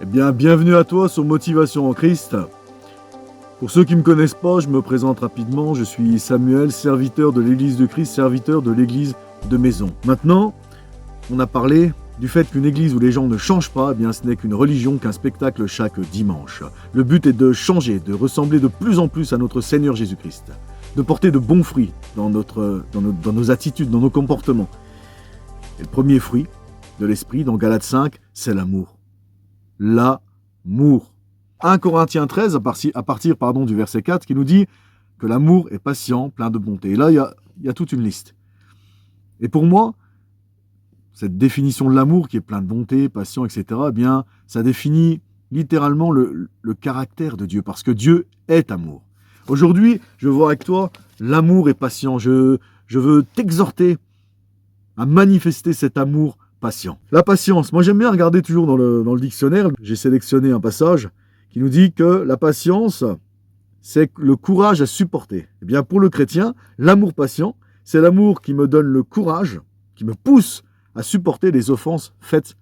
Eh bien, bienvenue à toi sur Motivation en Christ. Pour ceux qui ne me connaissent pas, je me présente rapidement. Je suis Samuel, serviteur de l'Église de Christ, serviteur de l'Église de Maison. Maintenant, on a parlé du fait qu'une église où les gens ne changent pas, eh bien, ce n'est qu'une religion, qu'un spectacle chaque dimanche. Le but est de changer, de ressembler de plus en plus à notre Seigneur Jésus-Christ, de porter de bons fruits dans nos attitudes, dans nos comportements. Et le premier fruit de l'esprit, dans Galates 5, c'est l'amour. L'amour. 1 Corinthiens 13, à partir du verset 4, qui nous dit que l'amour est patient, plein de bonté. Et là, il y a toute une liste. Et pour moi, cette définition de l'amour, qui est plein de bonté, patient, etc., eh bien, ça définit littéralement le caractère de Dieu, parce que Dieu est amour. Aujourd'hui, je veux voir avec toi, l'amour est patient. Je veux t'exhorter à manifester cet amour patient. La patience, moi j'aime bien regarder toujours dans le dictionnaire, j'ai sélectionné un passage qui nous dit que la patience, c'est le courage à supporter. Eh bien pour le chrétien, l'amour patient, c'est l'amour qui me donne le courage, qui me pousse à supporter les offenses faites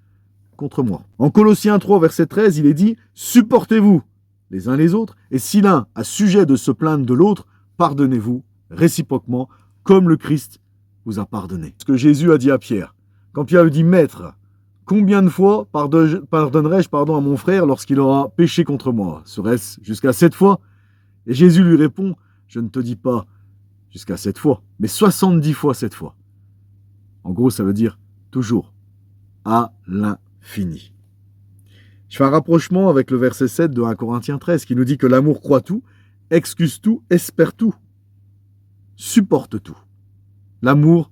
contre moi. En Colossiens 3, verset 13, il est dit « Supportez-vous les uns les autres, et si l'un a sujet de se plaindre de l'autre, pardonnez-vous réciproquement, comme le Christ vous a pardonné. » Ce que Jésus a dit à Pierre. Quand Pierre lui dit « Maître, combien de fois pardonnerai-je à mon frère lorsqu'il aura péché contre moi? Serait-ce jusqu'à 7 fois ?» Et Jésus lui répond « Je ne te dis pas jusqu'à 7 fois, mais 70 fois 7 fois. » En gros, ça veut dire toujours, à l'infini. Je fais un rapprochement avec le verset 7 de 1 Corinthiens 13 qui nous dit que l'amour croit tout, excuse tout, espère tout, supporte tout. L'amour,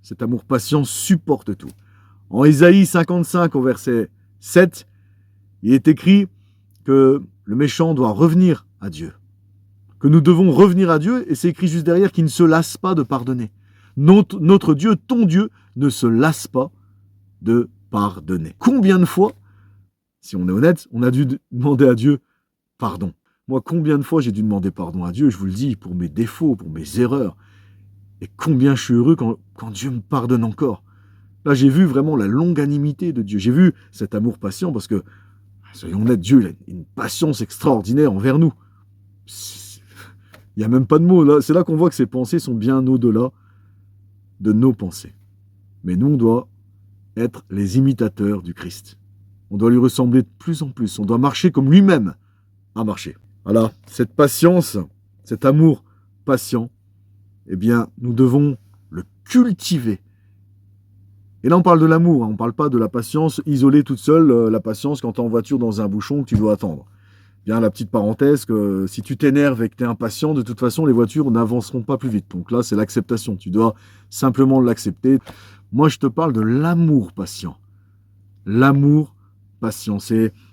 cet amour patient, supporte tout. En Ésaïe 55 au verset 7, il est écrit que le méchant doit revenir à Dieu. Que nous devons revenir à Dieu, et c'est écrit juste derrière qu'il ne se lasse pas de pardonner. Notre Dieu, ton Dieu, ne se lasse pas de pardonner. Combien de fois, si on est honnête, on a dû demander à Dieu pardon? Moi, combien de fois j'ai dû demander pardon à Dieu, je vous le dis, pour mes défauts, pour mes erreurs. Et combien je suis heureux quand Dieu me pardonne encore. Là, j'ai vu vraiment la longanimité de Dieu. J'ai vu cet amour patient parce que, soyons honnêtes, Dieu a une patience extraordinaire envers nous. Il n'y a même pas de mots. Là, c'est là qu'on voit que ses pensées sont bien au-delà de nos pensées. Mais nous, on doit être les imitateurs du Christ. On doit lui ressembler de plus en plus. On doit marcher comme lui-même a marché. Voilà, cette patience, cet amour patient, eh bien, nous devons le cultiver. Et là, on parle de l'amour, hein. On ne parle pas de la patience isolée toute seule, la patience quand tu es en voiture dans un bouchon que tu dois attendre. Bien, la petite parenthèse, que si tu t'énerves et que tu es impatient, de toute façon, les voitures n'avanceront pas plus vite. Donc là, c'est l'acceptation. Tu dois simplement l'accepter. Moi, je te parle de l'amour patient. L'amour patient.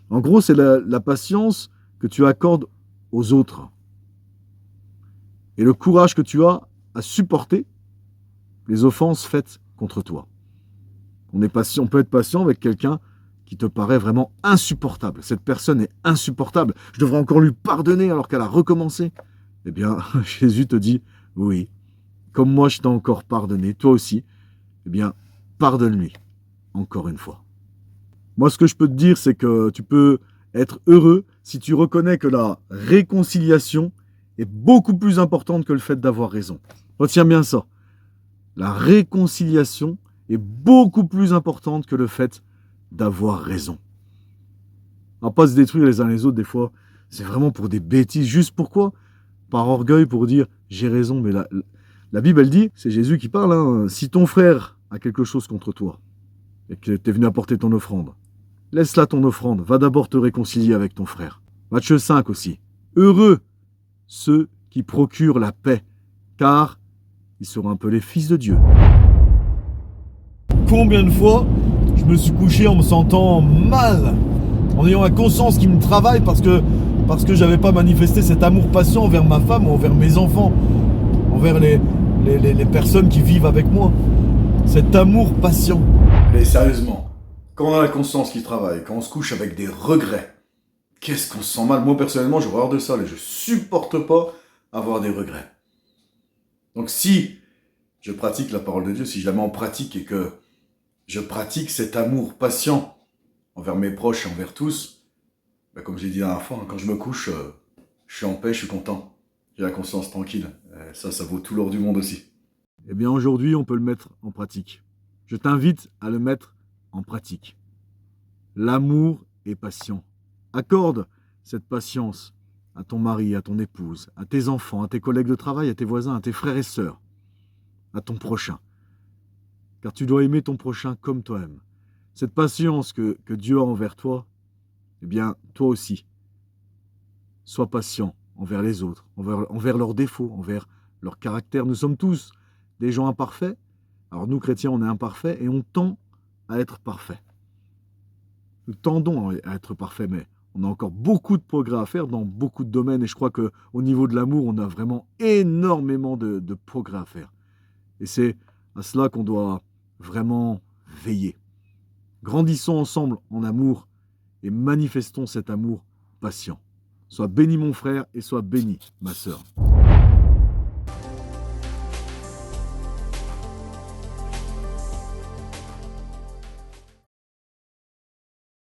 En gros, c'est la patience que tu accordes aux autres. Et le courage que tu as à supporter les offenses faites contre toi. On peut être patient avec quelqu'un qui te paraît vraiment insupportable. Cette personne est insupportable. Je devrais encore lui pardonner alors qu'elle a recommencé. Eh bien, Jésus te dit, oui, comme moi je t'ai encore pardonné, toi aussi, eh bien, pardonne-lui encore une fois. Moi, ce que je peux te dire, c'est que tu peux être heureux si tu reconnais que la réconciliation est beaucoup plus importante que le fait d'avoir raison. Retiens bien ça. La réconciliation est beaucoup plus importante que le fait d'avoir raison. On va pas se détruire les uns les autres des fois. C'est vraiment pour des bêtises. Juste pourquoi? Par orgueil, pour dire j'ai raison. Mais la Bible, elle dit, c'est Jésus qui parle, hein, si ton frère a quelque chose contre toi et que tu es venu apporter ton offrande, laisse là ton offrande. Va d'abord te réconcilier avec ton frère. Matthieu 5 aussi. Heureux ceux qui procurent la paix, car ils seront un peu les fils de Dieu. Combien de fois je me suis couché en me sentant mal, en ayant la conscience qui me travaille parce que j'avais pas manifesté cet amour patient envers ma femme, envers mes enfants, envers les personnes qui vivent avec moi. Cet amour patient. Mais sérieusement, quand on a la conscience qui travaille, quand on se couche avec des regrets, qu'est-ce qu'on se sent mal? Moi personnellement, j'ai horreur de ça, et je supporte pas avoir des regrets. Donc si je pratique la parole de Dieu, si je la mets en pratique et que je pratique cet amour patient envers mes proches et envers tous, Comme j'ai dit la dernière fois, hein, quand je me couche, je suis en paix, je suis content. J'ai la conscience tranquille. Ça vaut tout l'or du monde aussi. Eh bien aujourd'hui, on peut le mettre en pratique. Je t'invite à le mettre en pratique. L'amour est patient. Accorde cette patience à ton mari, à ton épouse, à tes enfants, à tes collègues de travail, à tes voisins, à tes frères et sœurs, à ton prochain. Car tu dois aimer ton prochain comme toi-même. Cette patience que Dieu a envers toi, eh bien, toi aussi, sois patient envers les autres, envers leurs défauts, envers leur caractère. Nous sommes tous des gens imparfaits. Alors nous, chrétiens, on est imparfaits et on tend à être parfaits. Nous tendons à être parfaits, mais on a encore beaucoup de progrès à faire dans beaucoup de domaines. Et je crois qu'au niveau de l'amour, on a vraiment énormément de progrès à faire. Et c'est à cela qu'on doit vraiment veiller. Grandissons ensemble en amour et manifestons cet amour patient. Sois béni mon frère et sois béni ma sœur.